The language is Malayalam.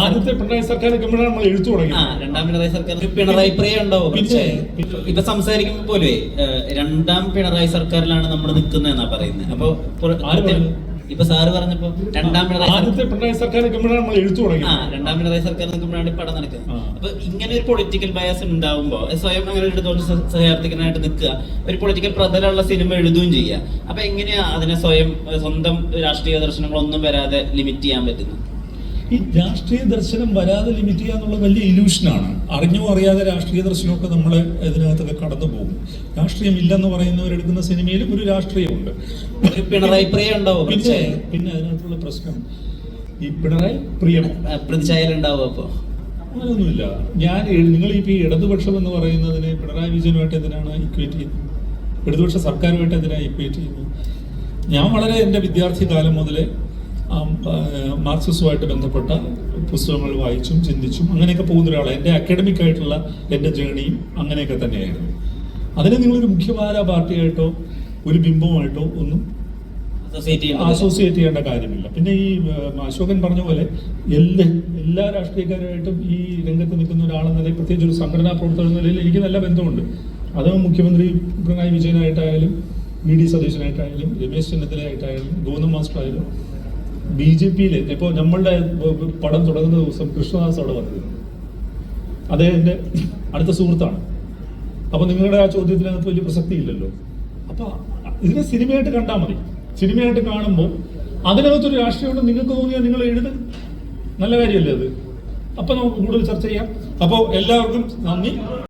ആദ്യത്തെ പിണറായി സർക്കാർ നിൽക്കുമ്പോഴാണ് നമ്മൾ എഴുത്തു തുടങ്ങി. രണ്ടാം പിണറായി സർക്കാർ പിണറായി പ്രിയ ഉണ്ടാവും. ഇപ്പൊ സംസാരിക്കുമ്പോ പോലെ രണ്ടാം പിണറായി സർക്കാരിലാണ് നമ്മൾ നിൽക്കുന്നതെന്നാ പറയുന്നത്. അപ്പൊ ഇപ്പൊ സാറ് പറഞ്ഞപ്പോ രണ്ടാം പിണറായി സർക്കാർ നിൽക്കുമ്പോഴാണ് നമ്മൾ എഴുത്തു തുടങ്ങി. രണ്ടാം പിണറായി സർക്കാർ നിൽക്കുമ്പോഴാണ് പടം നടക്കുന്നത്. അപ്പൊ ഇങ്ങനെ ഒരു പൊളിറ്റിക്കൽ ബയസ് ഉണ്ടാവുമ്പോ സ്വയം അങ്ങനെ എടുത്തോണ്ട് സഹയാർത്ഥികനായിട്ട് നിൽക്കുക, ഒരു പൊളിറ്റിക്കൽ പ്രതലമുള്ള സിനിമ എഴുതുകയും ചെയ്യുക. അപ്പൊ എങ്ങനെയാ അതിനെ സ്വന്തം രാഷ്ട്രീയ ദർശനങ്ങളൊന്നും വരാതെ ലിമിറ്റ് ചെയ്യാൻ പറ്റുന്നത്? ഈ രാഷ്ട്രീയ ദർശനം വരാതെ ലിമിറ്റ് ചെയ്യുക എന്നുള്ള വലിയ ഇല്യൂഷനാണ്. അറിഞ്ഞോ അറിയാതെ രാഷ്ട്രീയ ദർശനമൊക്കെ നമ്മൾ ഇതിനകത്തൊക്കെ കടന്നു പോകും. രാഷ്ട്രീയം ഇല്ലെന്ന് പറയുന്നവരെടുക്കുന്ന സിനിമയിലും ഒരു രാഷ്ട്രീയമുണ്ട്. പിണറായി പ്രിയ ഉണ്ടാവും. പിന്നെ അതിനകത്തുള്ള പ്രശ്നം ഈ പിണറായി പ്രിയം പ്രതിച്ഛായലുണ്ടാവും. അപ്പൊ അങ്ങനെയൊന്നുമില്ല. നിങ്ങൾ ഈ ഇടതുപക്ഷം എന്ന് പറയുന്നതിന് പിണറായി വിജയനുമായിട്ട് എന്തിനാണ് ഇക്വേറ്റ് ചെയ്യുന്നത്? ഇടതുപക്ഷ സർക്കാരുമായിട്ട് എന്തിനാണ് ഇക്വേറ്റ് ചെയ്യുന്നത്? ഞാൻ വളരെ എൻ്റെ വിദ്യാർത്ഥി കാലം മുതലേ മാർക്സിസവുമായിട്ട് ബന്ധപ്പെട്ട പുസ്തകങ്ങൾ വായിച്ചും ചിന്തിച്ചും അങ്ങനെയൊക്കെ പോകുന്ന ഒരാളാണ്. എൻ്റെ അക്കാഡമിക് ആയിട്ടുള്ള എൻ്റെ ജേണിയും അങ്ങനെയൊക്കെ തന്നെയായിരുന്നു. അതിനെ നിങ്ങളൊരു മുഖ്യധാരാ പാർട്ടിയായിട്ടോ ഒരു ബിംബവുമായിട്ടോ ഒന്നും അസോസിയേറ്റ് ചെയ്യേണ്ട കാര്യമില്ല. പിന്നെ ഈ അശോകൻ പറഞ്ഞ പോലെ എല്ലാ രാഷ്ട്രീയക്കാരുമായിട്ടും ഈ രംഗത്ത് നിൽക്കുന്ന ഒരാളെന്ന നിലയിൽ, പ്രത്യേകിച്ച് ഒരു സംഘടനാ പ്രവർത്തകർ എന്ന നിലയിൽ എനിക്ക് നല്ല ബന്ധമുണ്ട്. അത് മുഖ്യമന്ത്രി പിണറായി വിജയനായിട്ടായാലും വി ഡി സതീശനായിട്ടായാലും രമേശ് ചെന്നിത്തലയായിട്ടായാലും ഗോവിന്ദ മാസ്റ്റർ ആയാലും BJP-യിൽ ഇപ്പോൾ നമ്മളുടെ പടം തുടങ്ങുന്ന ദിവസം കൃഷ്ണദാസ് അവിടെ വന്നിരുന്നു. അദ്ദേഹത്തിൻ്റെ അടുത്ത സുഹൃത്താണ്. അപ്പോൾ നിങ്ങളുടെ ആ ചോദ്യത്തിനകത്ത് വലിയ പ്രസക്തി ഇല്ലല്ലോ. അപ്പോൾ ഇതിനെ സിനിമയായിട്ട് കണ്ടാൽ മതി. സിനിമയായിട്ട് കാണുമ്പോൾ അതിനകത്തൊരു രാഷ്ട്രീയമുണ്ട് നിങ്ങൾക്ക് തോന്നിയാൽ നിങ്ങൾ എഴുതുക, നല്ല കാര്യമല്ലേ അത്? അപ്പോൾ നമുക്ക് കൂടുതൽ ചർച്ച ചെയ്യാം. അപ്പോൾ എല്ലാവർക്കും നന്ദി.